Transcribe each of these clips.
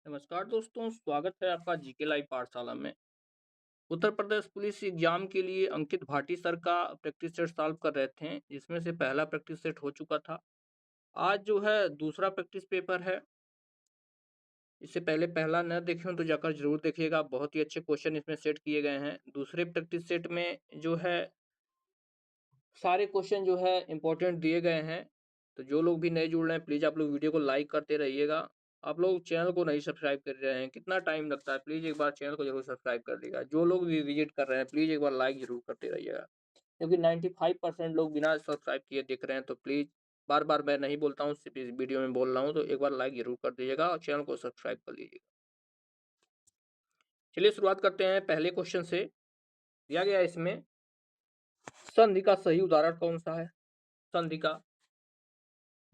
नमस्कार दोस्तों, स्वागत है आपका जीके लाइव पाठशाला में। उत्तर प्रदेश पुलिस एग्जाम के लिए अंकित भाटी सर का प्रैक्टिस सेट सॉल्व कर रहे थे, जिसमें से पहला प्रैक्टिस सेट हो चुका था। आज जो है दूसरा प्रैक्टिस पेपर है। इससे पहले पहला न देखे हो तो जाकर जरूर देखिएगा, बहुत ही अच्छे क्वेश्चन इसमें सेट किए गए हैं। दूसरे प्रैक्टिस सेट में जो है सारे क्वेश्चन जो है इंपॉर्टेंट दिए गए हैं। तो जो लोग भी नए जुड़ रहे हैं, प्लीज़ आप लोग वीडियो को लाइक करते रहिएगा। आप लोग चैनल को नहीं सब्सक्राइब कर रहे हैं, कितना टाइम लगता है, प्लीज़ एक बार चैनल को जरूर सब्सक्राइब कर दीजिएगा। जो लोग भी विजिट कर रहे हैं, प्लीज़ एक बार लाइक जरूर करते रहिएगा, क्योंकि 95% लोग बिना सब्सक्राइब किए देख रहे हैं। तो प्लीज़, बार बार मैं नहीं बोलता हूँ, सिर्फ इस वीडियो में बोल रहा हूँ, तो एक बार लाइक जरूर कर दीजिएगा और चैनल को सब्सक्राइब कर लीजिएगा। चलिए शुरुआत करते हैं पहले क्वेश्चन से। दिया गया है इसमें, संधि का सही उदाहरण कौन सा है? संधि का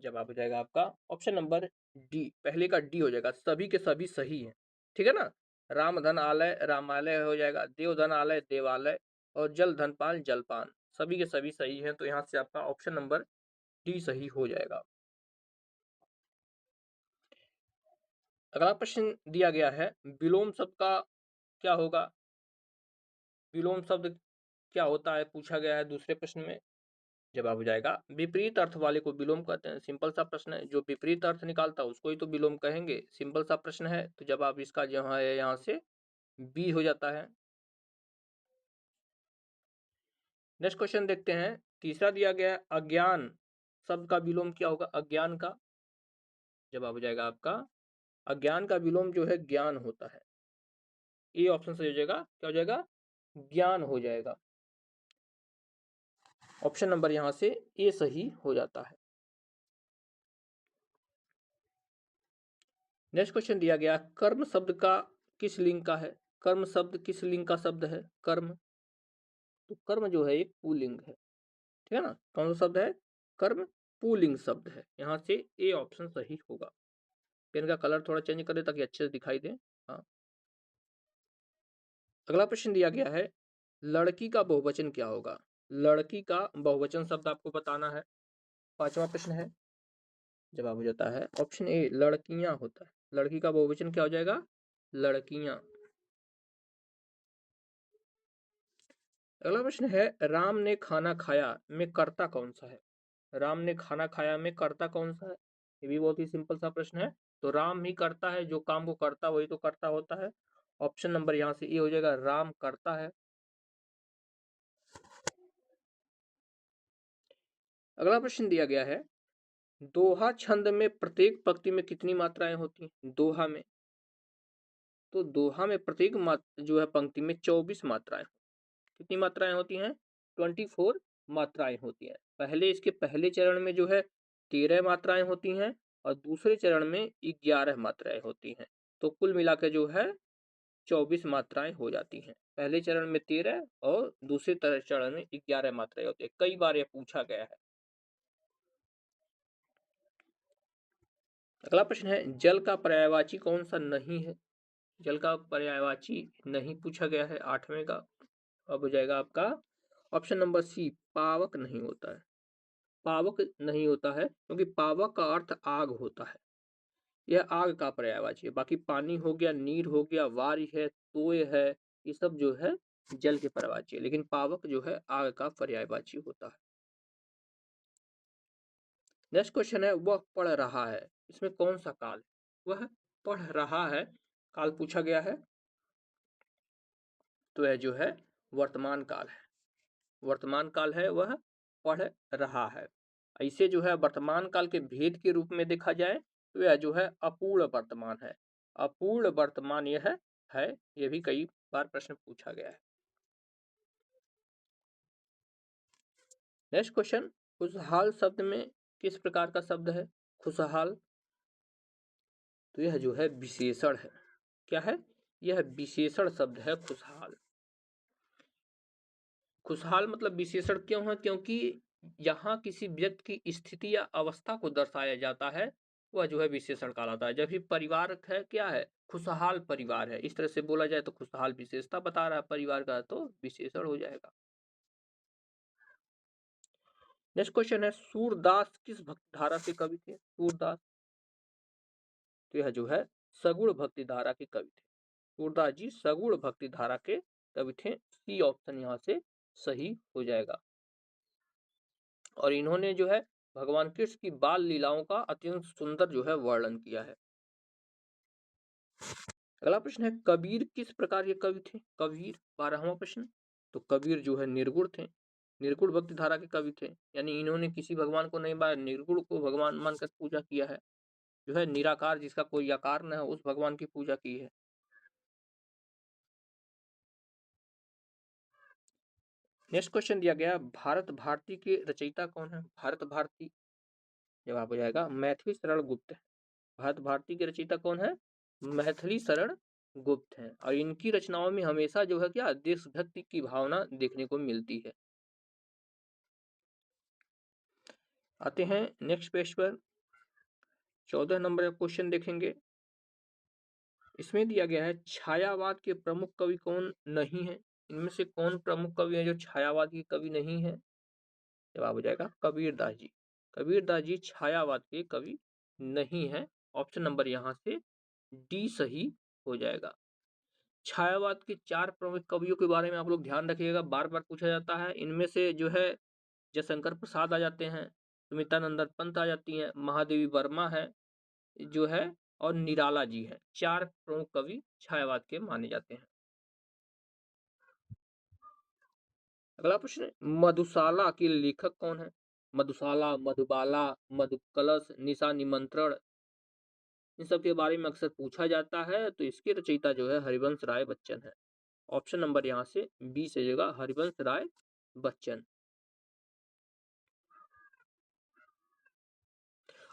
जवाब हो जाएगा आपका ऑप्शन नंबर डी। पहले का डी हो जाएगा, सभी के सभी सही हैं। ठीक है ना। राम धन आलय रामालय हो जाएगा, देव धन आलय देवालय, और जल धन पान जलपान, सभी के सभी सही हैं। तो यहाँ से आपका ऑप्शन नंबर डी सही हो जाएगा। अगला प्रश्न दिया गया है, विलोम शब्द का क्या होगा? विलोम शब्द क्या होता है पूछा गया है दूसरे प्रश्न में। जवाब हो जाएगा, विपरीत अर्थ वाले को विलोम कहते हैं। सिंपल सा प्रश्न है, जो विपरीत अर्थ निकालता है उसको ही तो विलोम कहेंगे। सिंपल सा प्रश्न है, तो जवाब इसका जो है यहाँ से बी हो जाता है। नेक्स्ट क्वेश्चन देखते हैं। तीसरा दिया गया है, अज्ञान शब्द का विलोम क्या होगा? अज्ञान का जवाब हो जाएगा आपका, अज्ञान का विलोम जो है ज्ञान होता है। ए ऑप्शन सही हो जाएगा, क्या हो जाएगा? ज्ञान हो जाएगा। ऑप्शन नंबर यहाँ से ए सही हो जाता है। नेक्स्ट क्वेश्चन दिया गया, कर्म शब्द का किस लिंग का है? कर्म शब्द किस लिंग का शब्द है? कर्म, तो कर्म जो है एक पुल्लिंग है। ठीक है ना। कौन सा शब्द है? कर्म पुल्लिंग शब्द है। यहाँ से ए ऑप्शन सही होगा। पेन का कलर थोड़ा चेंज कर दे ताकि अच्छे से दिखाई दे। हाँ। अगला प्रश्न दिया गया है, लड़की का बहुवचन क्या होगा? लड़की का बहुवचन शब्द आपको बताना है। पांचवा प्रश्न है, जवाब हो जाता है ऑप्शन ए लड़कियां होता है। लड़की का बहुवचन क्या हो जाएगा? लड़कियां। अगला प्रश्न है, राम ने खाना खाया में कर्ता कौन सा है? राम ने खाना खाया में कर्ता कौन सा है? ये भी बहुत ही सिंपल सा प्रश्न है। तो राम ही करता है, जो काम को करता वही तो कर्ता होता है। ऑप्शन नंबर यहाँ से ए हो जाएगा, राम करता है। अगला प्रश्न दिया गया है, दोहा छंद में प्रत्येक पंक्ति में कितनी मात्राएं होती हैं? दोहा में, तो दोहा में प्रत्येक जो है पंक्ति में 24 मात्राएं। कितनी मात्राएं होती हैं? 24 मात्राएं होती हैं। पहले इसके पहले चरण में जो है 13 मात्राएं होती हैं, और दूसरे चरण में 11 मात्राएं होती हैं। तो कुल मिला के जो है 24 मात्राएं हो जाती हैं। पहले चरण में 13 और दूसरे चरण में 11 मात्राएं होती है। कई बार यह पूछा गया है। अगला प्रश्न है, जल का पर्यायवाची कौन सा नहीं है? जल का पर्यायवाची नहीं पूछा गया है आठवें का। अब हो जाएगा आपका ऑप्शन नंबर सी, पावक नहीं होता है। पावक नहीं होता है क्योंकि पावक का अर्थ आग होता है। यह आग का पर्यायवाची है। बाकी पानी हो गया, नीर हो गया, वारी है, तोय है, ये सब जो है जल के पर्यायवाची है, लेकिन पावक जो है आग का पर्यायवाची होता है। नेक्स्ट क्वेश्चन है, वह पढ़ रहा है, इसमें कौन सा काल है? वह पढ़ रहा है काल पूछा गया है, तो यह जो है वर्तमान काल है। वर्तमान काल है, वह पढ़ रहा है। ऐसे जो है वर्तमान काल के भेद के रूप में देखा जाए तो यह जो है अपूर्ण वर्तमान है। अपूर्ण वर्तमान यह है। यह भी कई बार प्रश्न पूछा गया है। नेक्स्ट क्वेश्चन, खुशहाल शब्द में किस प्रकार का शब्द है? खुशहाल, तो यह जो है विशेषण है। क्या है? यह विशेषण शब्द है खुशहाल। खुशहाल मतलब विशेषण क्यों है? क्योंकि यहाँ किसी व्यक्ति की स्थिति या अवस्था को दर्शाया जाता है, वह जो है विशेषण कहलाता है। जब भी परिवार है, क्या है? खुशहाल परिवार है, इस तरह से बोला जाए तो खुशहाल विशेषता बता रहा है परिवार का, तो विशेषण हो जाएगा। नेक्स्ट क्वेश्चन है, सूरदास किस भक्त धारा से कवि थे? सूरदास, तो यह जो है सगुण भक्ति धारा के कवि थे। सूरदास जी सगुण भक्ति धारा के कवि थे। सी ऑप्शन यहाँ से सही हो जाएगा। और इन्होंने जो है भगवान कृष्ण की बाल लीलाओं का अत्यंत सुंदर जो है वर्णन किया है। अगला प्रश्न है, कबीर किस प्रकार के कवि थे? कबीर 12वां प्रश्न। तो कबीर जो है निर्गुण थे, निर्गुण भक्ति धारा के कवि थे, यानी इन्होंने किसी भगवान को नहीं माना, निर्गुण को भगवान मानकर पूजा किया है, जो है निराकार जिसका कोई आकार न है उस भगवान की पूजा की है। नेक्स्ट क्वेश्चन दिया गया, भारत भारती के रचयिता कौन है? भारत भारती जवाब हो जाएगा मैथिली शरण गुप्त है। भारत भारती के रचयिता कौन है? मैथिली शरण गुप्त हैं। और इनकी रचनाओं में हमेशा जो है क्या देशभक्ति की भावना देखने को मिलती है। आते हैं नेक्स्ट पेज पर, 14 नंबर का क्वेश्चन देखेंगे। इसमें दिया गया है, छायावाद के प्रमुख कवि कौन नहीं है? इनमें से कौन प्रमुख कवि है जो छायावाद के कवि नहीं है? जवाब हो जाएगा कबीरदास जी। कबीरदास जी छायावाद के कवि नहीं है। ऑप्शन नंबर यहाँ से डी सही हो जाएगा। छायावाद के 4 प्रमुख कवियों के बारे में आप लोग ध्यान रखिएगा, बार बार पूछा जाता है। इनमें से जो है जयशंकर प्रसाद आ जाते हैं, सुमित्रा पंत आ जाती हैं, महादेवी वर्मा है जो है, और निराला जी है। 4 प्रमुख कवि छायावाद के माने जाते हैं। अगला प्रश्न, मधुशाला के लेखक कौन है? मधुशाला, मधुबाला, मधुकलश, निशा निमंत्रण, इन सब के बारे में अक्सर पूछा जाता है। तो इसके रचयिता जो है हरिवंश राय बच्चन है। ऑप्शन नंबर यहाँ से बी से जगह हरिवंश राय बच्चन।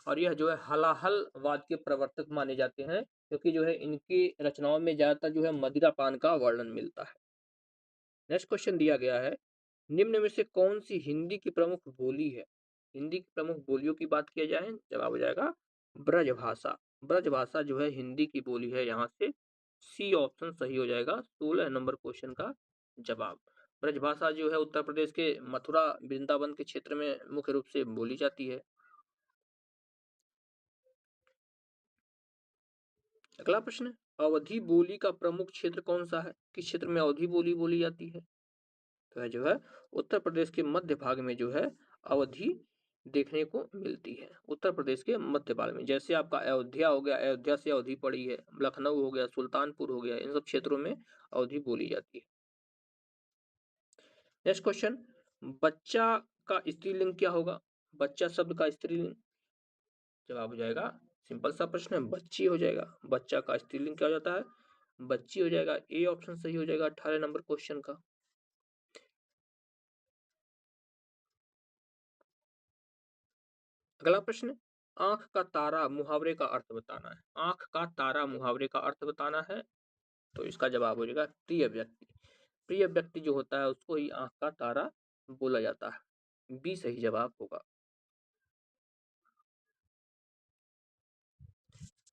और यह जो है हलाहल वाद के प्रवर्तक माने जाते हैं, क्योंकि जो है इनकी रचनाओं में ज्यादातर जो है मदिरा पान का वर्णन मिलता है। नेक्स्ट क्वेश्चन दिया गया है, निम्न में से कौन सी हिंदी की प्रमुख बोली है? हिंदी की प्रमुख बोलियों की बात किया जाए, जवाब हो जाएगा ब्रजभाषा। ब्रजभाषा जो है हिंदी की बोली है। यहाँ से सी ऑप्शन सही हो जाएगा 16 नंबर क्वेश्चन का जवाब। ब्रजभाषा जो है उत्तर प्रदेश के मथुरा वृंदावन के क्षेत्र में मुख्य रूप से बोली जाती है। अगला प्रश्न, अवधी बोली का प्रमुख क्षेत्र कौन सा है? किस क्षेत्र में अवधी बोली बोली जाती है? तो है जो है उत्तर प्रदेश के मध्य भाग में जो है अवधी देखने को मिलती है। उत्तर प्रदेश के मध्य भाग में, जैसे आपका अयोध्या हो गया, अयोध्या से अवधी पड़ी है, लखनऊ हो गया, सुल्तानपुर हो गया, इन सब क्षेत्रों में अवधी बोली जाती है। नेक्स्ट क्वेश्चन, बच्चा का स्त्रीलिंग क्या होगा? बच्चा शब्द का स्त्रीलिंग, जवाब हो जाएगा सिंपल सा प्रश्न है बच्ची हो जाएगा। बच्चा का स्त्रीलिंग क्या हो जाता है? बच्ची हो जाएगा। ए ऑप्शन सही हो जाएगा 18 नंबर क्वेश्चन का। अगला प्रश्न, आंख का तारा मुहावरे का अर्थ बताना है। आंख का तारा मुहावरे का अर्थ बताना है। तो इसका जवाब हो जाएगा प्रिय व्यक्ति। प्रिय व्यक्ति जो होता है उसको ही आंख का तारा बोला जाता है। बी सही जवाब होगा।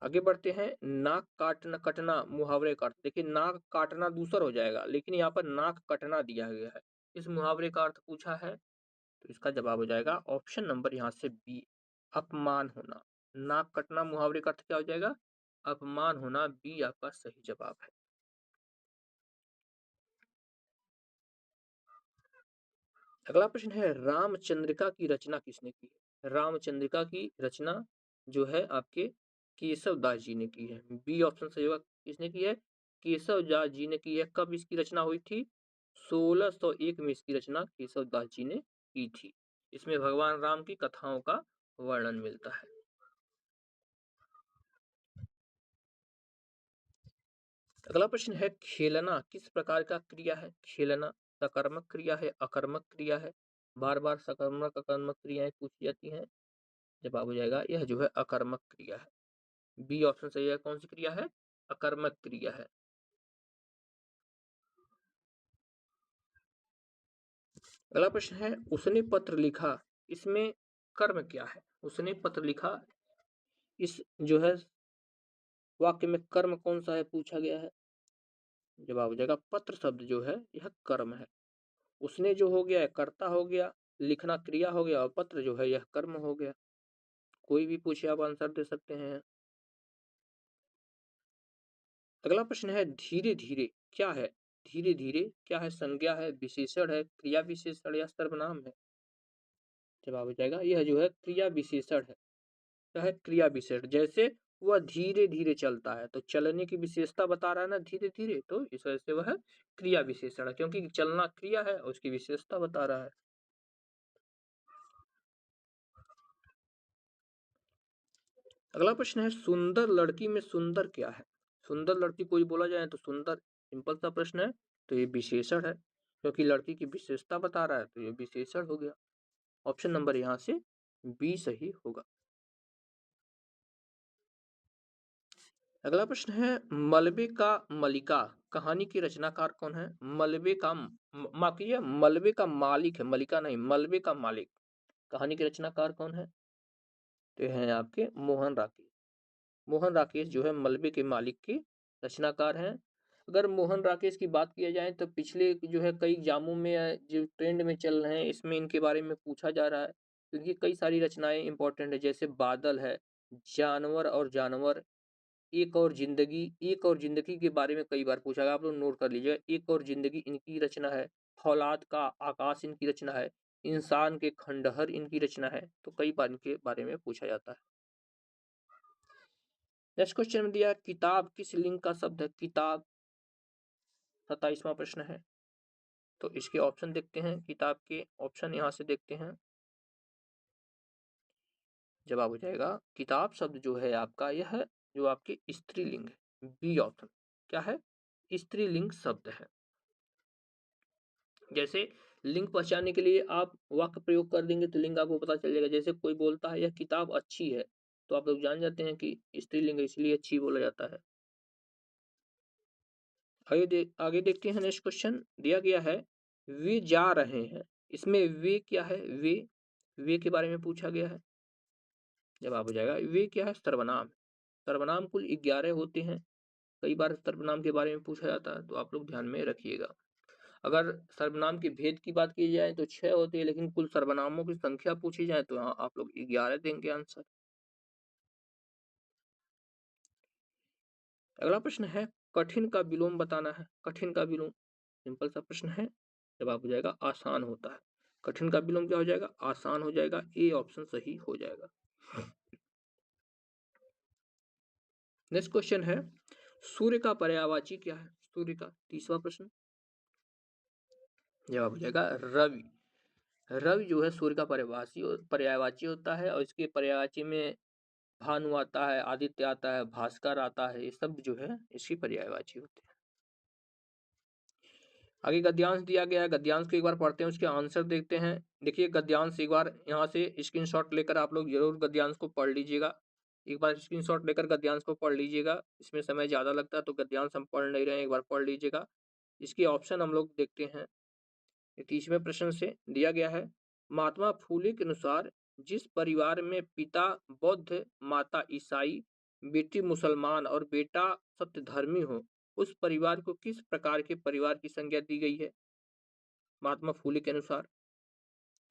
आगे बढ़ते हैं, नाक काटना कटना मुहावरे का अर्थ। देखिए नाक काटना दूसर हो जाएगा, लेकिन यहाँ पर नाक कटना दिया गया है। इस मुहावरे का अर्थ पूछा है, तो इसका जवाब हो जाएगा ऑप्शन नंबर यहाँ से बी, अपमान होना। नाक कटना मुहावरे का अर्थ क्या हो जाएगा? अपमान होना। बी आपका सही जवाब है। अगला प्रश्न है, रामचंद्रिका की रचना किसने की है? रामचंद्रिका की रचना जो है आपके केशव दास जी ने की है। बी ऑप्शन सही होगा। किसने की है? केशव दास जी ने की है। कब इसकी रचना हुई थी? 1601 में इसकी रचना केशव दास जी ने की थी। इसमें भगवान राम की कथाओं का वर्णन मिलता है। अगला प्रश्न है, खेलना किस प्रकार का क्रिया है? खेलना सकर्मक क्रिया है, अकर्मक क्रिया है? बार बार सकर्मक अकर्मक क्रियाएं पूछी जाती हैं। जवाब हो जाएगा यह जो है अकर्मक क्रिया है। बी ऑप्शन सही है। कौन सी क्रिया है? अकर्मक क्रिया है। अगला प्रश्न है, उसने पत्र लिखा, इसमें कर्म क्या है? उसने पत्र लिखा, इस जो है वाक्य में कर्म कौन सा है पूछा गया है। जवाब हो जाएगा पत्र शब्द जो है यह कर्म है। उसने जो हो गया है कर्ता हो गया, लिखना क्रिया हो गया, और पत्र जो है यह कर्म हो गया। कोई भी पूछे आप आंसर दे सकते हैं। अगला प्रश्न है धीरे धीरे क्या है? धीरे धीरे क्या है? संज्ञा है, विशेषण है, क्रिया विशेषण या सर्वनाम है? जवाब हो जाएगा यह जो है क्रिया विशेषण है। क्या है? क्रिया विशेषण। जैसे वह धीरे धीरे चलता है तो चलने की विशेषता बता रहा है ना धीरे धीरे, तो इस वजह से वह क्रिया विशेषण है, क्योंकि चलना क्रिया है और उसकी विशेषता बता रहा है। अगला प्रश्न है सुंदर लड़की में सुंदर क्या है? सुंदर लड़की कोई बोला जाए तो सुंदर, सिंपल सा प्रश्न है, तो ये विशेषण है, क्योंकि लड़की की विशेषता बता रहा है तो ये विशेषण हो गया। ऑप्शन नंबर यहाँ से बी सही होगा। अगला प्रश्न है मलबे का मलिका कहानी की रचनाकार कौन है? मलबे का माफ कीजिए, मलबे का मालिक है, मलिका नहीं, मलबे का मालिक। कहानी के रचनाकार कौन है? तो ये हैं आपके मोहन राकेश। मोहन राकेश जो है मलबे के मालिक के रचनाकार हैं। अगर मोहन राकेश की बात किया जाए तो पिछले जो है कई एग्जामों में जो ट्रेंड में चल रहे हैं इसमें इनके बारे में पूछा जा रहा है, क्योंकि कई सारी रचनाएं इंपॉर्टेंट है, जैसे बादल है, जानवर और जानवर, एक और जिंदगी के बारे में कई बार पूछा गया, आप लोग नोट कर लीजिएगा। एक और जिंदगी इनकी रचना है, फौलाद का आकाश इनकी रचना है, इंसान के खंडहर इनकी रचना है, तो कई बार इनके बारे में पूछा जाता है। नेक्स्ट क्वेश्चन में दिया किताब किस लिंग का शब्द है? किताब 27वां प्रश्न है, तो इसके ऑप्शन देखते हैं, किताब के ऑप्शन यहां से देखते हैं। जवाब हो जाएगा किताब शब्द जो है आपका यह है जो आपके स्त्रीलिंग है, बी ऑप्शन। क्या है? स्त्रीलिंग शब्द है। जैसे लिंग पहचानने के लिए आप वाक्य प्रयोग कर देंगे तो लिंग आपको पता चल जाएगा। जैसे कोई बोलता है यह किताब अच्छी है, तो आप लोग जान जाते हैं कि स्त्रीलिंग है, इसलिए अच्छी बोला जाता है। आगे देखते हैं। नेक्स्ट क्वेश्चन दिया गया है वे जा रहे हैं, इसमें वे क्या है? वे के बारे में पूछा गया है। जवाब हो जाएगा वे क्या है? सर्वनाम। सर्वनाम कुल 11 होते हैं, कई बार सर्वनाम के बारे में पूछा जाता है, तो आप लोग ध्यान में रखिएगा। अगर सर्वनाम के भेद की बात की जाए तो 6 होते हैं, लेकिन कुल सर्वनामों की संख्या पूछी जाए तो यहाँ आप लोग 11 देंगे आंसर। अगला प्रश्न है कठिन का विलोम बताना है। कठिन का विलोम सिंपल सा प्रश्न है, जवाब हो जाएगा आसान होता है। कठिन का विलोम क्या हो जाएगा? आसान हो जाएगा, ए ऑप्शन सही हो जाएगा। नेक्स्ट क्वेश्चन है सूर्य का पर्यायवाची क्या है? सूर्य का 30वां प्रश्न, जवाब हो जाएगा रवि। रवि जो है सूर्य का पर्यायवाची होता है, और इसके पर्यायवाची में भानु आता है, आदित्य आता है, भास्कर आता है, ये सब जो है इसकी पर्यायवाची होते हैं। आगे गद्यांश दिया गया है, गद्यांश को एक बार पढ़ते हैं, उसके आंसर देखते हैं। देखिए गद्यांश एक बार यहाँ से स्क्रीनशॉट लेकर आप लोग जरूर गद्यांश को पढ़ लीजिएगा। एक बार स्क्रीनशॉट लेकर गद्यांश को पढ़ लीजिएगा, इसमें समय ज्यादा लगता है तो गद्यांश हम पढ़ नहीं रहे हैं, एक बार पढ़ लीजिएगा। इसके ऑप्शन हम लोग देखते हैं। 30वें प्रश्न से दिया गया है महात्मा फूले के अनुसार जिस परिवार में पिता बौद्ध, माता ईसाई, बेटी मुसलमान और बेटा सत्यधर्मी हो, उस परिवार को किस प्रकार के परिवार की संज्ञा दी गई है? महात्मा फूले के अनुसार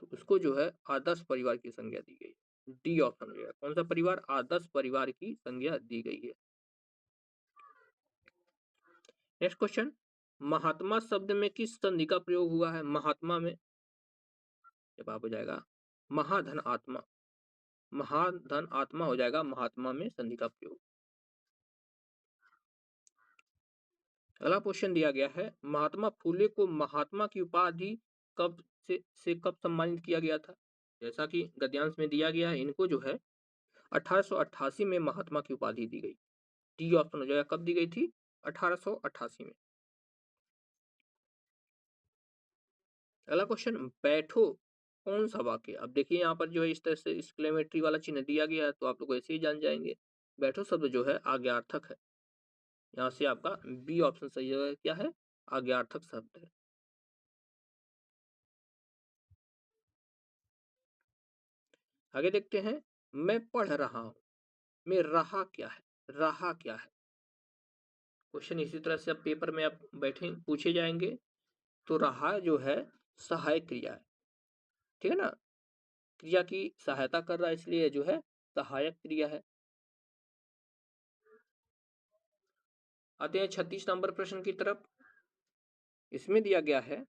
तो उसको जो है आदर्श परिवार की संज्ञा दी गई है, डी ऑप्शन हो जाएगा। कौन सा परिवार? आदर्श परिवार की संज्ञा दी गई है। नेक्स्ट क्वेश्चन महात्मा शब्द में किस संधि का प्रयोग हुआ है? महात्मा में जवाब हो जाएगा महाधन आत्मा। महाधन आत्मा हो जाएगा महात्मा में संधि का प्रयोग। अगला क्वेश्चन दिया गया है महात्मा फूले को महात्मा की उपाधि कब कब सम्मानित किया गया था? जैसा कि गद्यांश में दिया गया है, इनको जो है 1888 में महात्मा की उपाधि दी गई। डी ऑप्शन हो जाएगा। कब दी गई थी? 1888 में। अगला क्वेश्चन बैठो कौन सा वाक्य? अब देखिए यहाँ पर जो है इस तरह से एक्सक्लेमेटरी वाला चिन्ह दिया गया है, तो आप लोग ऐसे ही जान जाएंगे। बैठो शब्द जो है आज्ञार्थक है, यहाँ से आपका बी ऑप्शन सही है। क्या है? आज्ञार्थक शब्द है। आगे देखते हैं मैं पढ़ रहा हूं में रहा क्या है? रहा क्या है? क्वेश्चन इसी तरह से अब पेपर में आप बैठे पूछे जाएंगे, तो रहा जो है सहायक क्रिया है, ठीक है ना, क्रिया की सहायता कर रहा है, इसलिए जो है सहायक क्रिया है। आते हैं 36 नंबर प्रश्न की तरफ। इसमें दिया गया है,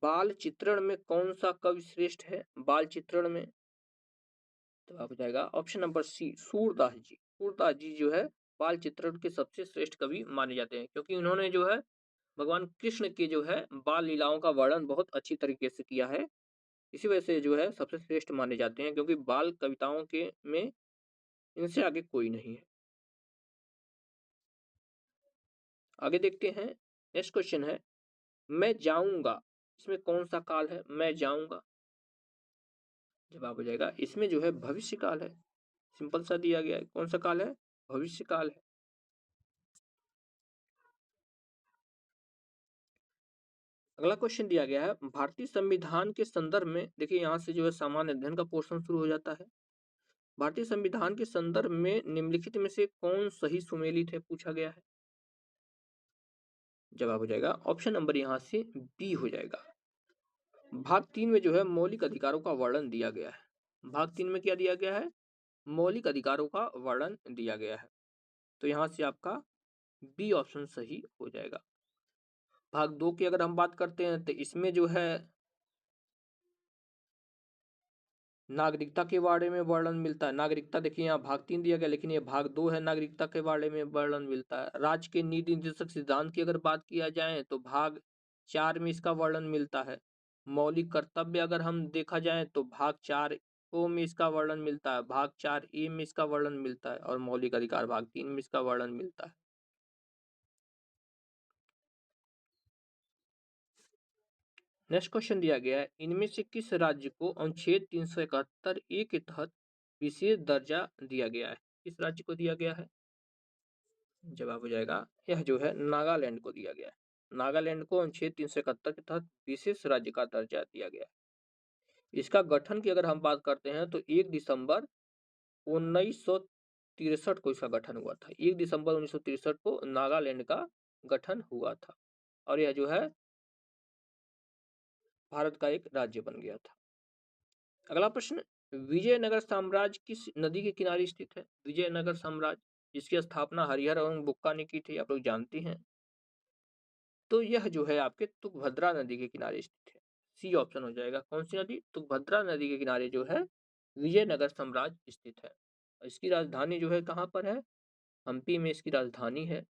बाल चित्रण में कौन सा कवि श्रेष्ठ है? बाल चित्रण में तो आप हो जाएगा ऑप्शन नंबर सी, सूरदास जी। सूरदास जी जो है बाल चित्रण के सबसे श्रेष्ठ कवि माने जाते हैं, क्योंकि उन्होंने जो है भगवान कृष्ण की जो है बाल लीलाओं का वर्णन बहुत अच्छी तरीके से किया है। इसी वजह से जो है सबसे श्रेष्ठ माने जाते हैं, क्योंकि बाल कविताओं के में इनसे आगे कोई नहीं है। आगे देखते हैं। नेक्स्ट क्वेश्चन है, मैं जाऊंगा, इसमें कौन सा काल है? मैं जाऊंगा, जवाब हो जाएगा इसमें जो है भविष्य काल है। सिंपल सा दिया गया है, कौन सा काल है? भविष्य काल है। अगला क्वेश्चन दिया गया है, भारतीय संविधान के संदर्भ में, देखिए यहाँ से जो है सामान्य अध्ययन का पोर्शन शुरू हो जाता है। भारतीय संविधान के संदर्भ में निम्नलिखित में से कौन सही सुमेलित है, पूछा गया है। जवाब हो जाएगा ऑप्शन नंबर यहाँ से बी हो जाएगा। भाग 3 में जो है मौलिक अधिकारों का वर्णन दिया गया है। भाग 3 में क्या दिया गया है? मौलिक अधिकारों का वर्णन दिया गया है। तो यहाँ से आपका बी ऑप्शन सही हो जाएगा। भाग 2 की अगर हम बात करते हैं तो इसमें जो है नागरिकता के बारे में वर्णन मिलता है। नागरिकता देखिए यहाँ भाग 3 दिया गया, लेकिन ये भाग 2 है, नागरिकता के बारे में वर्णन मिलता है। राज्य के नीति निर्देशक सिद्धांत की अगर बात किया जाए तो भाग 4 में इसका वर्णन मिलता है। मौलिक कर्तव्य अगर हम देखा जाए तो भाग 4 को में इसका वर्णन मिलता है, भाग 4 ए में इसका वर्णन मिलता है, और मौलिक अधिकार भाग 3 में इसका वर्णन मिलता है। नेक्स्ट क्वेश्चन दिया गया है, इनमें से किस राज्य को अनुच्छेद 371 ए के तहत विशेष दर्जा दिया गया है? किस राज्य को दिया गया है? जवाब हो जाएगा यह जो है नागालैंड को दिया गया है। नागालैंड को अनुच्छेद 371 के तहत विशेष राज्य का दर्जा दिया गया है। इसका गठन की अगर हम बात करते हैं तो 1 दिसंबर 1963 को इसका गठन हुआ था। 1 दिसंबर 1963 को नागालैंड का गठन हुआ था, और यह जो है भारत का एक राज्य बन गया था। अगला प्रश्न, विजयनगर साम्राज्य किस नदी के किनारे स्थित है? विजयनगर साम्राज्य, जिसकी स्थापना हरिहर एवं बुक्का ने की थी, आप लोग जानते हैं। तो यह जो है आपके तुंगभद्रा नदी के किनारे स्थित है। सी ऑप्शन हो जाएगा। कौन सी नदी? तुंगभद्रा नदी के किनारे जो है विजयनगर साम्राज्य स्थित है। इसकी राजधानी जो है कहाँ पर है? हम्पी में इसकी राजधानी है।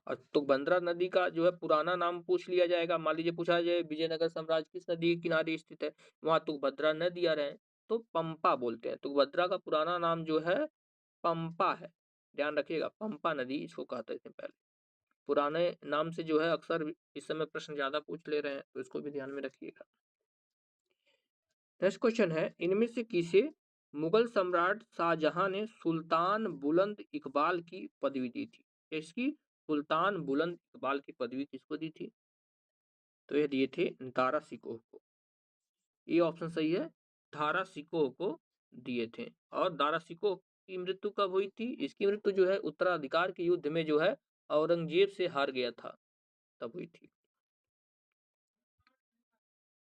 और तुंगभद्रा नदी का जो है पुराना नाम पूछ लिया जाएगा, मान लीजिए पूछा जाए विजयनगर साम्राज्य किस नदी के किनारे स्थित है, वहां तुंगभद्रा नदी आ रहे हैं तो पंपा बोलते हैं। तुंगभद्रा का पुराना नाम जो है पंपा है, ध्यान रखिएगा, पंपा नदी इसको कहते थे पहले। पुराने नाम से जो है अक्सर इस समय प्रश्न ज्यादा पूछ ले रहे हैं, तो इसको भी ध्यान में रखिएगा। नेक्स्ट क्वेश्चन है, इनमें से किसे मुगल सम्राट शाहजहां ने सुल्तान बुलंद इकबाल की पदवी दी थी? इसकी सुल्तान बुलंद इकबाल की पदवी किसको दी थी? तो ये दिए थे दारा सिकोह को। ये ऑप्शन सही है, दारा सिकोह को दिए थे। और दारा सिकोह की मृत्यु कब हुई थी? इसकी मृत्यु जो है उत्तराधिकार के युद्ध में जो है औरंगजेब से हार गया था, तब हुई थी।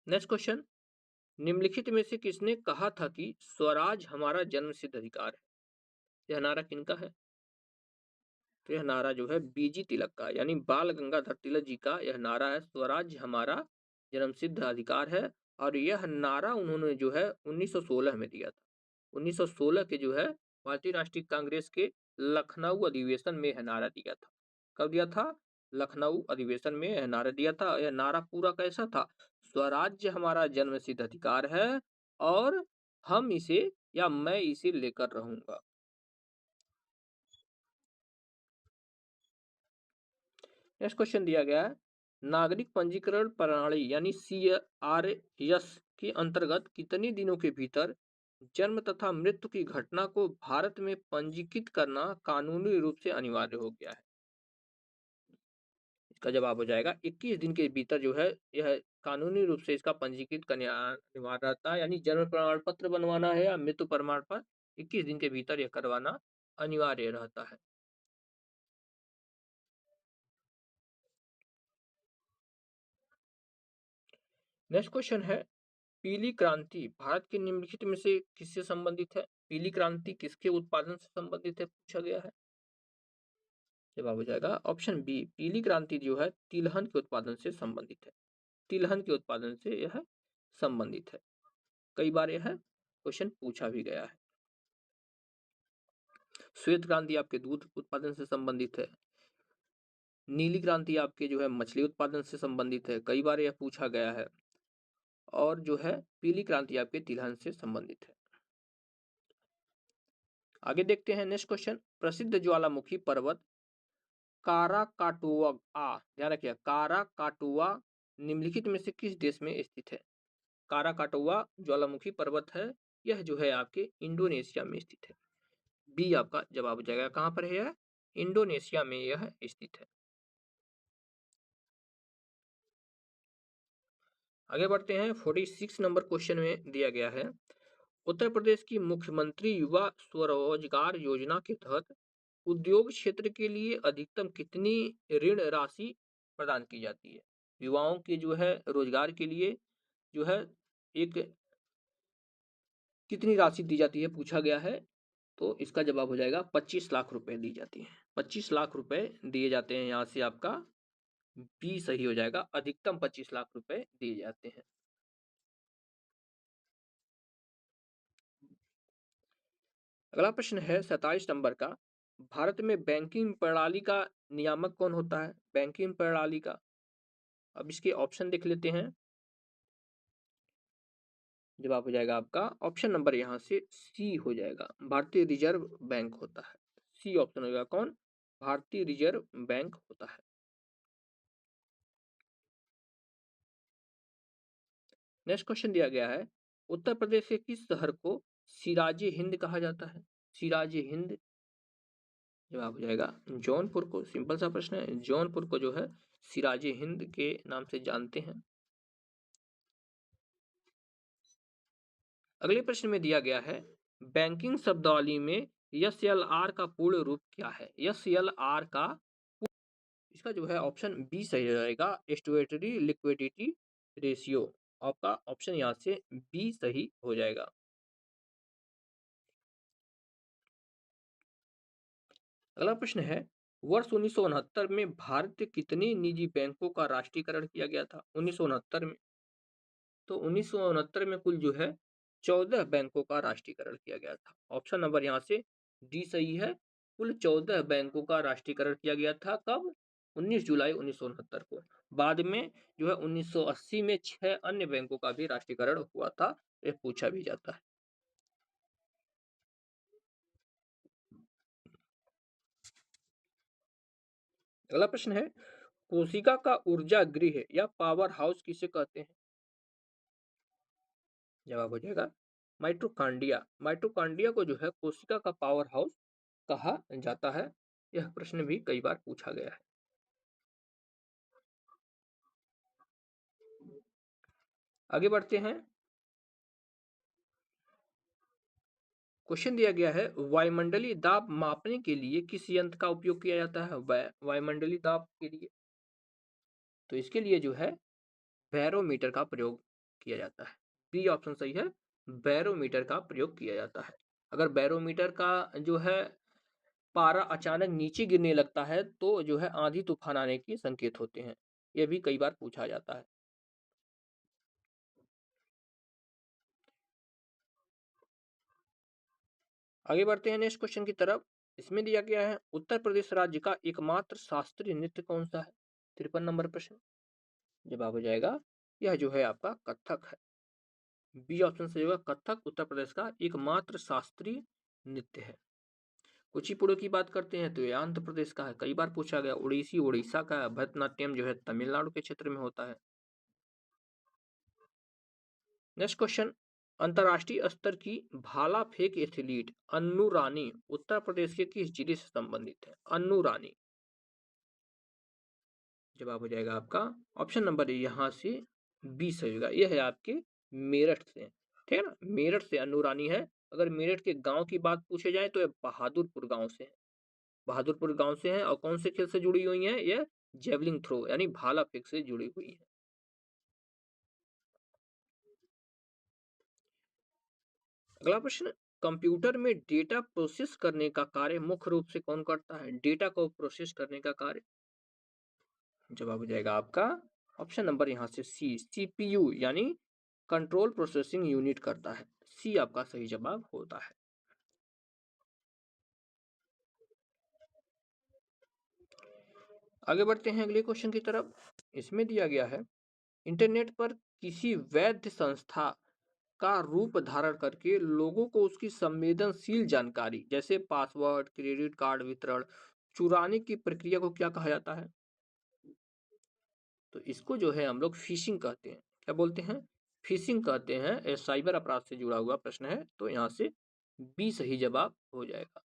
नेक्स्ट क्वेश्चन, निम्नलिखित में से किसने कहा था कि स्वराज हमारा जन्मसिद्ध अधिकार है? यह नारा किनका है? तो यह नारा जो है बीजी तिलक का, यानी बाल गंगाधर तिलक जी का यह नारा है, स्वराज हमारा जन्मसिद्ध अधिकार है। और यह नारा उन्होंने जो है 1916 में दिया था। 1916 के जो है भारतीय राष्ट्रीय कांग्रेस के लखनऊ अधिवेशन में यह नारा दिया था। कब दिया था? लखनऊ अधिवेशन में यह नारा दिया था। यह नारा पूरा कैसा था? स्वराज्य हमारा जन्मसिद्ध अधिकार है, और हम इसे या मैं इसे लेकर रहूंगा। नेक्स्ट क्वेश्चन दिया गया है, नागरिक पंजीकरण प्रणाली यानी CRS के अंतर्गत कितने दिनों के भीतर जन्म तथा मृत्यु की घटना को भारत में पंजीकृत करना कानूनी रूप से अनिवार्य हो गया है? इसका जवाब हो जाएगा 21 दिन के भीतर जो है यह कानूनी रूप से इसका पंजीकृत करना अनिवार्य रहता है। यानी जन्म प्रमाण पत्र बनवाना है या मृत्यु प्रमाण पत्र 21 दिन के भीतर यह करवाना अनिवार्य रहता है। नेक्स्ट क्वेश्चन है, पीली क्रांति भारत के निम्नलिखित में से किससे संबंधित है? पीली क्रांति किसके उत्पादन से संबंधित है, पूछा गया है। जवाब हो जाएगा ऑप्शन बी, पीली क्रांति जो है तिलहन के उत्पादन से संबंधित है। तिलहन के उत्पादन से यह संबंधित है। कई बार यह क्वेश्चन पूछा भी गया है। श्वेत क्रांति आपके दूध उत्पादन से संबंधित है। नीली क्रांति आपके जो है मछली उत्पादन से संबंधित है, कई बार यह पूछा गया है। और जो है पीली क्रांति आपके तिलहन से संबंधित है। आगे देखते हैं नेक्स्ट क्वेश्चन। प्रसिद्ध ज्वालामुखी पर्वत काराकाटुआ, ध्यान रखिए, काराकाटुआ निम्नलिखित में से किस देश में स्थित है? काराकाटुआ ज्वालामुखी पर्वत है, यह जो है आपके इंडोनेशिया में स्थित है। बी आपका जवाब हो जाएगा। कहां पर है यह? इंडोनेशिया में यह स्थित है। आगे बढ़ते हैं। 46 नंबर क्वेश्चन में दिया गया है, उत्तर प्रदेश की मुख्यमंत्री युवा स्वरोजगार योजना के तहत उद्योग क्षेत्र के लिए अधिकतम कितनी ऋण राशि प्रदान की जाती है? युवाओं के जो है रोजगार के लिए जो है एक कितनी राशि दी जाती है पूछा गया है। तो इसका जवाब हो जाएगा 25 लाख रुपए दी जाती है। 25 लाख रुपए दिए जाते हैं। यहाँ से आपका बी सही हो जाएगा, अधिकतम 25 लाख रुपए दिए जाते हैं। अगला प्रश्न है 27 नंबर का, भारत में बैंकिंग प्रणाली का नियामक कौन होता है? बैंकिंग प्रणाली का, अब इसके ऑप्शन देख लेते हैं। जवाब हो जाएगा आपका ऑप्शन नंबर यहाँ से सी हो जाएगा, भारतीय रिजर्व बैंक होता है। सी ऑप्शन होगा कौन? भारतीय रिजर्व बैंक होता है। नेक्स्ट क्वेश्चन दिया गया है, उत्तर प्रदेश के किस शहर को सिराजे हिंद कहा जाता है? सिराजे हिंद, जवाब हो जाएगा जौनपुर को। सिंपल सा प्रश्न है, जौनपुर को जो है सिराजे हिंद के नाम से जानते हैं। अगले प्रश्न में दिया गया है, बैंकिंग शब्दावली में एसएलआर का पूर्ण रूप क्या है? एसएलआर का, इसका जो है ऑप्शन बी सही रहेगा, स्टैट्यूटरी लिक्विडिटी रेशियो। आपका ऑप्शन यहाँ से बी सही हो जाएगा। अगला प्रश्न है, वर्ष 1969 में भारत के कितने निजी बैंकों का राष्ट्रीयकरण किया गया था? 1969 में, तो 1969 में कुल जो है 14 बैंकों का राष्ट्रीयकरण किया गया था। ऑप्शन नंबर यहाँ से डी सही है, कुल 14 बैंकों का राष्ट्रीयकरण किया गया था। कब? 19 जुलाई 1969 को। बाद में जो है 1980 में 6 अन्य बैंकों का भी राष्ट्रीयकरण हुआ था, यह पूछा भी जाता है। अगला प्रश्न है, कोशिका का ऊर्जा गृह या पावर हाउस किसे कहते हैं? जवाब हो जाएगा माइटोकांड्रिया। माइटोकांड्रिया को जो है कोशिका का पावर हाउस कहा जाता है। यह प्रश्न भी कई बार पूछा गया है। आगे बढ़ते हैं। क्वेश्चन दिया गया है, वायुमंडलीय दाब मापने के लिए किस यंत्र का उपयोग किया जाता है? वायुमंडलीय दाब के लिए, तो इसके लिए जो है बैरोमीटर का प्रयोग किया जाता है। बी ऑप्शन सही है, बैरोमीटर का प्रयोग किया जाता है। अगर बैरोमीटर का जो है पारा अचानक नीचे गिरने लगता है तो जो है आंधी तूफान आने के संकेत होते हैं। यह भी कई बार पूछा जाता है। आगे बढ़ते हैं नेक्स्ट क्वेश्चन की तरफ। इसमें दिया गया है, उत्तर प्रदेश राज्य का एकमात्र शास्त्रीय नृत्य कौन सा है? 53 नंबर प्रश्न। जवाब हो जाएगा यह जो है आपका कथक है। बी ऑप्शन सही होगा, कथक उत्तर प्रदेश का एकमात्र शास्त्रीय नृत्य है। कुचिपुड़ी की बात करते हैं तो ये आंध्र प्रदेश का है, कई बार पूछा गया। उड़ीसी उड़ीसा का है। भरतनाट्यम जो है तमिलनाडु के क्षेत्र में होता है। नेक्स्ट क्वेश्चन, अंतरराष्ट्रीय स्तर की भाला फेंक एथलीट अन्नू रानी उत्तर प्रदेश के किस जिले से संबंधित है? अन्नू रानी, जवाब हो जाएगा आपका ऑप्शन नंबर यहाँ से बी सही होगा। यह है आपके मेरठ से, ठीक है ना, मेरठ से अन्नू रानी है। अगर मेरठ के गांव की बात पूछे जाए तो यह बहादुरपुर गांव से है। बहादुरपुर गांव से है। और कौन से खेल से जुड़ी हुई है? यह जेवलिंग थ्रो यानी भाला फेंक से जुड़ी हुई है। अगला प्रश्न, कंप्यूटर में डेटा प्रोसेस करने का कार्य मुख्य रूप से कौन करता है? डेटा को प्रोसेस करने का कार्य, जवाब हो जाएगा आपका ऑप्शन नंबर यहाँ से सी, सीपीयू यानी कंट्रोल प्रोसेसिंग यूनिट करता है। सी आपका सही जवाब होता है। आगे बढ़ते हैं अगले क्वेश्चन की तरफ। इसमें दिया गया है, इंटरनेट पर किसी वैध संस्था का रूप धारण करके लोगों को उसकी संवेदनशील जानकारी जैसे पासवर्ड, क्रेडिट कार्ड वितरण चुराने की प्रक्रिया को क्या कहा जाता है? तो इसको जो है हम लोग फिशिंग कहते हैं। क्या बोलते हैं? फिशिंग कहते हैं। ये साइबर अपराध से जुड़ा हुआ प्रश्न है, तो यहाँ से बी सही जवाब हो जाएगा।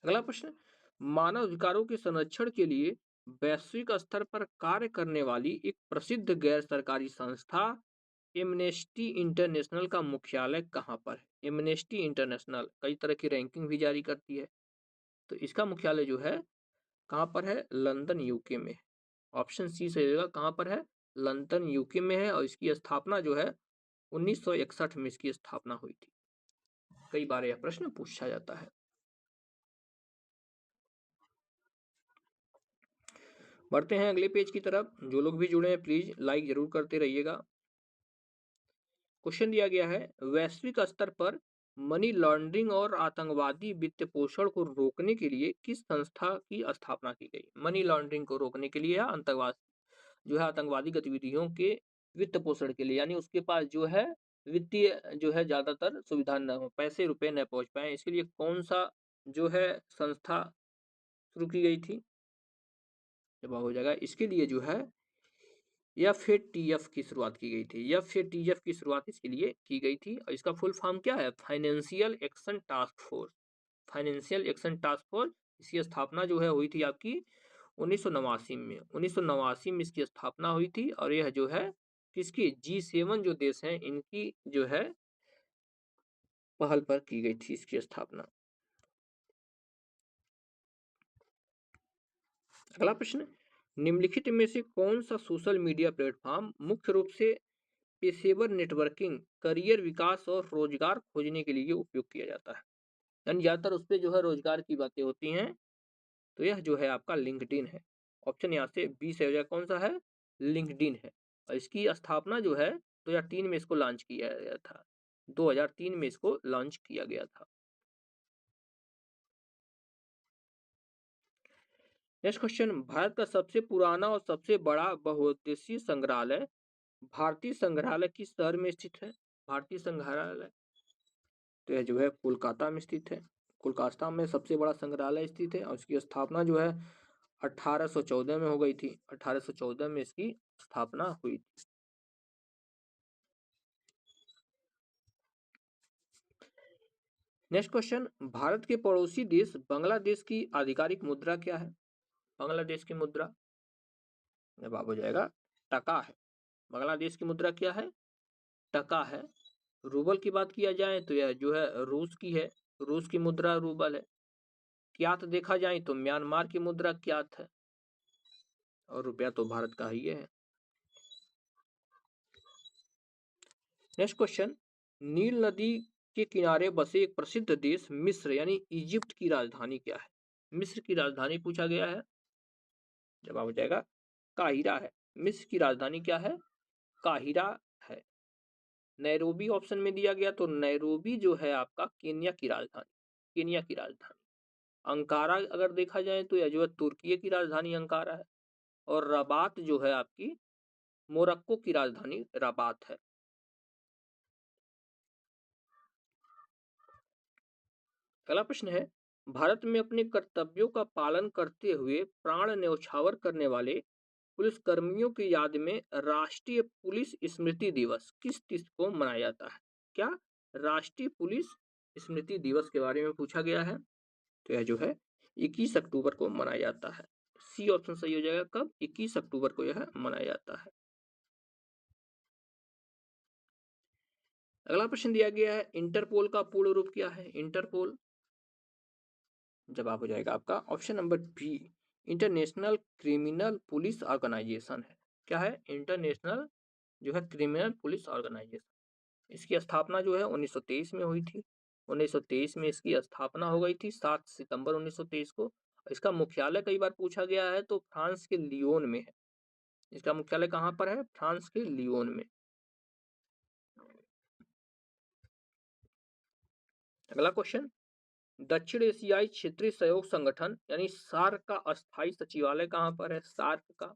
अगला प्रश्न, मानव अधिकारों के संरक्षण के लिए वैश्विक स्तर पर कार्य करने वाली एक प्रसिद्ध गैर सरकारी संस्था एमनेस्टी इंटरनेशनल का मुख्यालय कहाँ पर है? एमनेस्टी इंटरनेशनल कई तरह की रैंकिंग भी जारी करती है, तो इसका मुख्यालय जो है कहाँ पर है? लंदन यूके में। ऑप्शन सी सही होगा। कहाँ पर है? लंदन यूके में है, और इसकी स्थापना जो है 1961 में इसकी स्थापना हुई थी। कई बार यह प्रश्न पूछा जाता है। बढ़ते हैं अगले पेज की तरफ। जो लोग भी जुड़े हैं प्लीज लाइक जरूर करते रहिएगा। क्वेश्चन दिया गया है, वैश्विक स्तर पर मनी लॉन्ड्रिंग और आतंकवादी वित्त पोषण को रोकने के लिए किस संस्था की स्थापना की गई? मनी लॉन्ड्रिंग को रोकने के लिए या आतंकवाद जो है आतंकवादी गतिविधियों के वित्त पोषण के लिए, यानी उसके पास जो है वित्तीय जो है ज्यादातर सुविधा न हो, पैसे रुपए न पहुंच पाए, इसके लिए कौन सा जो है संस्था शुरू की गई थी? जवाब हो जाएगा इसके लिए जो है एफ की शुरुआत की गई थी। एफ की शुरुआत इसके लिए की गई थी, और इसका फुल फॉर्म क्या है? Financial action task force. Financial action task force, इसकी स्थापना जो है हुई थी आपकी 1989 में। 1989 में इसकी स्थापना हुई थी, और यह जो है किसकी G7 जो देश हैं इनकी जो है पहल पर की गई थी इसकी स्थापना। अगला प्रश्न, निम्नलिखित में से कौन सा सोशल मीडिया प्लेटफॉर्म मुख्य रूप से पेशेवर नेटवर्किंग, करियर विकास और रोजगार खोजने के लिए उपयोग किया जाता है? यानी ज्यादातर उस पर जो है रोजगार की बातें होती हैं, तो यह जो है आपका लिंक्डइन है। ऑप्शन यहाँ से बी से हो जाएगा। कौन सा है? लिंक्डइन है, और इसकी स्थापना जो है 2003 में इसको लॉन्च किया गया था। 2003 में इसको लॉन्च किया गया था। नेक्स्ट क्वेश्चन, भारत का सबसे पुराना और सबसे बड़ा बहुउद्देशीय संग्रहालय भारतीय संग्रहालय किस शहर में स्थित है? भारतीय संग्रहालय तो यह जो है कोलकाता में स्थित है। कोलकाता में सबसे बड़ा संग्रहालय स्थित है, और उसकी स्थापना जो है 1814 में हो गई थी। 1814 में इसकी स्थापना हुई थी। नेक्स्ट क्वेश्चन, भारत के पड़ोसी देश बांग्लादेश की आधिकारिक मुद्रा क्या है? बांग्लादेश की मुद्रा, जवाब हो जाएगा टका है। बांग्लादेश की मुद्रा क्या है? टका है। रूबल की बात किया जाए तो यह जो है रूस की है। रूस की मुद्रा रूबल है। क्यात देखा जाए तो म्यांमार की मुद्रा क्यात है, और रुपया तो भारत का ही है। नेक्स्ट क्वेश्चन, नील नदी के किनारे बसे एक प्रसिद्ध देश मिस्र यानी इजिप्ट की राजधानी क्या है? मिस्र की राजधानी पूछा गया है। जवाब हो जाएगा काहिरा है। मिस्र की राजधानी क्या है? काहिरा है। नैरोबी ऑप्शन में दिया गया, तो नैरोबी जो है आपका केन्या की राजधानी, केन्या की राजधानी। अंकारा अगर देखा जाए तो यह जो है तुर्की की राजधानी अंकारा है, और रबात जो है आपकी मोरक्को की राजधानी रबात है। अगला प्रश्न है, भारत में अपने कर्तव्यों का पालन करते हुए प्राण न्यौछावर करने वाले पुलिस कर्मियों की याद में राष्ट्रीय पुलिस स्मृति दिवस किस तिथि को मनाया जाता है? क्या राष्ट्रीय पुलिस स्मृति दिवस के बारे में पूछा गया है, तो यह जो है 21 अक्टूबर को मनाया जाता है। सी ऑप्शन सही हो जाएगा। कब? 21 अक्टूबर को यह मनाया जाता है। अगला प्रश्न दिया गया है, इंटरपोल का पूर्ण रूप क्या है? इंटरपोल, जवाब हो जाएगा आपका option number B, international criminal police organisation है। क्या है? इंटरनेशनल जो है क्रिमिनल पुलिस ऑर्गेनाइजेशन। इसकी स्थापना जो है 1923 में हुई थी। 1923 में इसकी स्थापना हो गई थी, 7 सितंबर 1923 को। इसका मुख्यालय कई बार पूछा गया है, तो फ्रांस के लियोन में है। इसका मुख्यालय कहाँ पर है? फ्रांस के लियोन में। अगला क्वेश्चन, दक्षिण एशियाई क्षेत्रीय सहयोग संगठन यानी सार्क का अस्थायी सचिवालय कहाँ पर है? सार्क का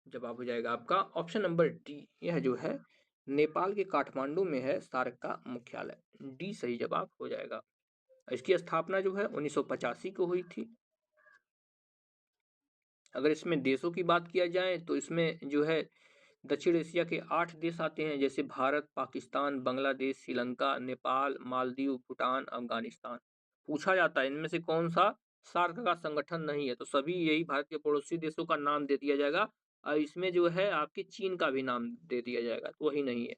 जवाब हो जाएगा आपका ऑप्शन नंबर डी, यह जो है नेपाल के काठमांडू में है सार्क का मुख्यालय। डी सही जवाब हो जाएगा। इसकी स्थापना जो है 1985 को हुई थी। अगर इसमें देशों की बात किया जाए तो इसमें जो है दक्षिण एशिया के 8 देश आते हैं, जैसे भारत, पाकिस्तान, बांग्लादेश, श्रीलंका, नेपाल, मालदीव, भूटान, अफगानिस्तान। पूछा जाता है इनमें से कौन सा सार्क का संगठन नहीं है, तो सभी यही भारत के पड़ोसी देशों का नाम दे दिया जाएगा, और इसमें जो है आपकी चीन का भी नाम दे दिया जाएगा, तो वही नहीं है।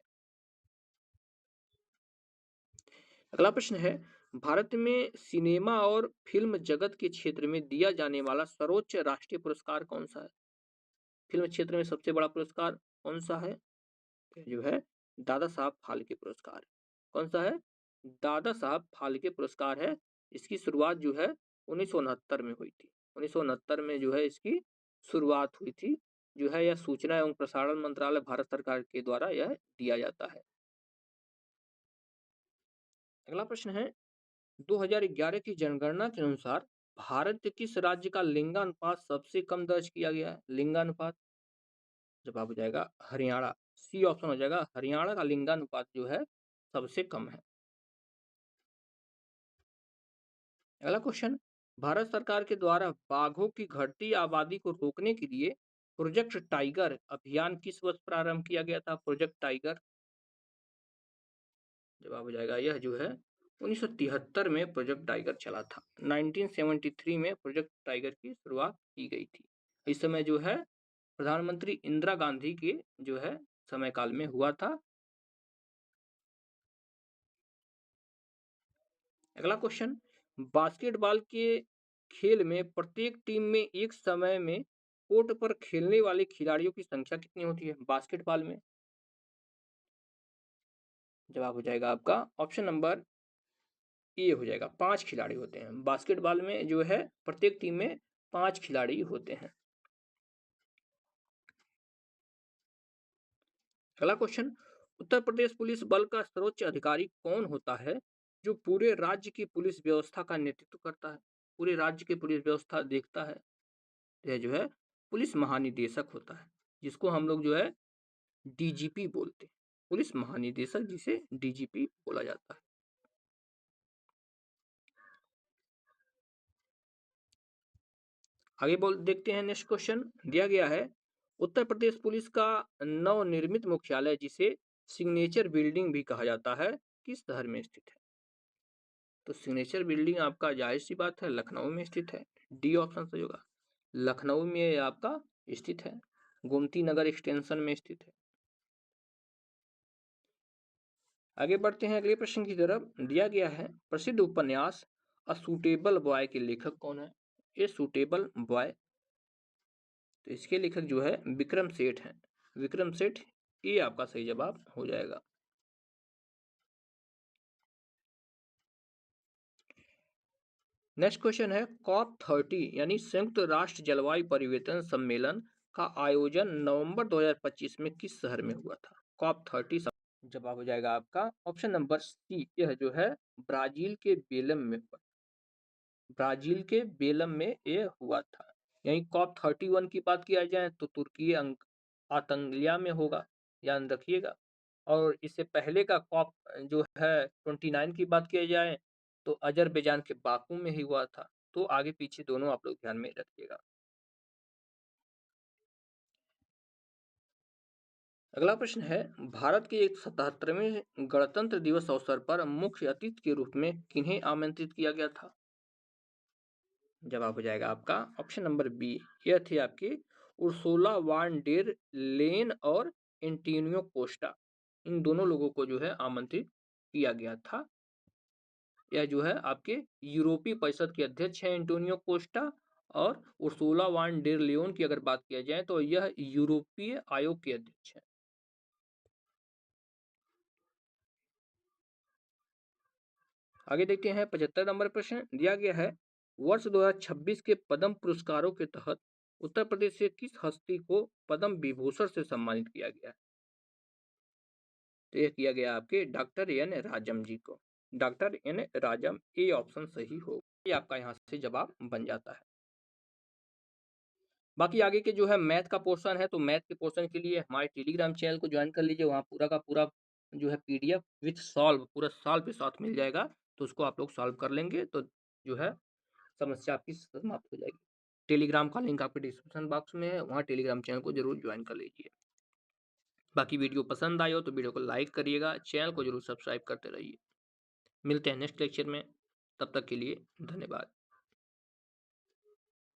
अगला प्रश्न है, भारत में सिनेमा और फिल्म जगत के क्षेत्र में दिया जाने वाला सर्वोच्च राष्ट्रीय पुरस्कार कौन सा है? फिल्म क्षेत्र में सबसे बड़ा पुरस्कार कौन सा है? जो है दादा साहब फाल्के पुरस्कार। कौन सा है? दादा साहब फाल्के पुरस्कार है। इसकी शुरुआत जो है 1969 में हुई थी। 1969 में जो है इसकी शुरुआत हुई थी। जो है यह सूचना एवं प्रसारण मंत्रालय भारत सरकार के द्वारा यह दिया जाता है। अगला प्रश्न है, 2011 की जनगणना के अनुसार भारत के किस राज्य का लिंगानुपात सबसे कम दर्ज किया गया है? लिंगानुपात जवाब हो जाएगा हरियाणा। सी ऑप्शन हो जाएगा, हरियाणा का लिंगानुपात जो है सबसे कम है। अगला क्वेश्चन, भारत सरकार के द्वारा बाघों की घटती आबादी को रोकने के लिए प्रोजेक्ट टाइगर अभियान किस वर्ष प्रारंभ किया गया था? प्रोजेक्ट टाइगर जवाब हो जाएगा, यह जो है 1973 में प्रोजेक्ट टाइगर चला था। 1973 में प्रोजेक्ट टाइगर की शुरुआत की गई थी। इस समय जो है प्रधानमंत्री इंदिरा गांधी के जो है समय काल में हुआ था। अगला क्वेश्चन, बास्केटबॉल के खेल में प्रत्येक टीम में एक समय में कोर्ट पर खेलने वाले खिलाड़ियों की संख्या कितनी होती है? बास्केटबॉल में जवाब हो जाएगा आपका ऑप्शन नंबर ए हो जाएगा, 5 खिलाड़ी होते हैं। बास्केटबॉल में जो है प्रत्येक टीम में 5 खिलाड़ी होते हैं। अगला क्वेश्चन, उत्तर प्रदेश पुलिस बल का सर्वोच्च अधिकारी कौन होता है जो पूरे राज्य की पुलिस व्यवस्था का नेतृत्व करता है? पूरे राज्य की पुलिस व्यवस्था देखता है, यह जो है पुलिस महानिदेशक होता है, जिसको हम लोग जो है डीजीपी बोलते हैं। पुलिस महानिदेशक जिसे डीजीपी बोला जाता है। आगे बोल देखते हैं, नेक्स्ट क्वेश्चन दिया गया है, उत्तर प्रदेश पुलिस का नवनिर्मित मुख्यालय जिसे सिग्नेचर बिल्डिंग भी कहा जाता है किस शहर में स्थित है? तो सिग्नेचर बिल्डिंग आपका जाहिर सी बात है लखनऊ में स्थित है। डी ऑप्शन सही होगा, लखनऊ में आपका स्थित है, गोमती नगर एक्सटेंशन में स्थित है। आगे बढ़ते हैं अगले प्रश्न की तरफ। दिया गया है, प्रसिद्ध उपन्यास अ सूटेबल बॉय के लेखक कौन है? ए सूटेबल बॉय, तो इसके लेखक जो है विक्रम सेठ हैं। विक्रम सेठ, ये आपका सही जवाब हो जाएगा। नेक्स्ट क्वेश्चन है, कॉप 30 यानी संयुक्त राष्ट्र जलवायु परिवर्तन सम्मेलन का आयोजन नवंबर 2025 में किस शहर में हुआ था? कॉप 30 जवाब हो जाएगा आपका ऑप्शन नंबर सी, यह जो है ब्राजील के बेलम में हुआ। ब्राजील के बेलम में ये हुआ था। यही कॉप 31 की बात किया जाए तो तुर्की आतंकलिया में होगा, याद रखिएगा। और इससे पहले का कॉप जो है 29 की बात किया जाए तो अजरबैजान के बाकू में ही हुआ था। तो आगे पीछे दोनों आप लोग ध्यान में रखिएगा। अगला प्रश्न है, भारत के 77वें गणतंत्र दिवस अवसर पर मुख्य अतिथि के रूप में किन्हें आमंत्रित किया गया था? जवाब हो जाएगा आपका ऑप्शन नंबर बी, यह थे आपके उर्सुला वान डेर लेन और एंटोनियो कोस्टा। इन दोनों लोगों को जो है आमंत्रित किया गया था। यह जो है आपके यूरोपीय परिषद के अध्यक्ष हैं एंटोनियो कोस्टा, और उर्सुला वान डेर लियोन की अगर बात किया जाए तो यह यूरोपीय आयोग के अध्यक्ष हैं। आगे देखते हैं 75 नंबर प्रश्न दिया गया है, वर्ष 2026 के पद्म पुरस्कारों के तहत उत्तर प्रदेश से किस हस्ती को पद्म विभूषण से सम्मानित किया गया है? तो यह किया गया आपके डॉक्टर एन राजम जी को। Doctor N Rajam, A option सही हो, ये आपका यहाँ से जवाब बन जाता है। बाकी आगे के जो है मैथ का पोर्शन है, तो मैथ के पोर्शन के लिए हमारे टेलीग्राम चैनल को ज्वाइन कर लीजिए। वहाँ पूरा का पूरा जो है पीडीएफ विथ सॉल्व पूरा साल पे साथ मिल जाएगा, तो उसको आप लोग सॉल्व कर लेंगे तो जो है समस्या आपकी समाप्त हो जाएगी। टेलीग्राम का लिंक आपके डिस्क्रिप्शन बॉक्स में है, वहाँ टेलीग्राम चैनल को जरूर ज्वाइन कर लीजिए। बाकी वीडियो पसंद आई हो तो वीडियो को लाइक करिएगा, चैनल को जरूर सब्सक्राइब करते रहिए। मिलते हैं नेक्स्ट लेक्चर में, तब तक के लिए धन्यवाद।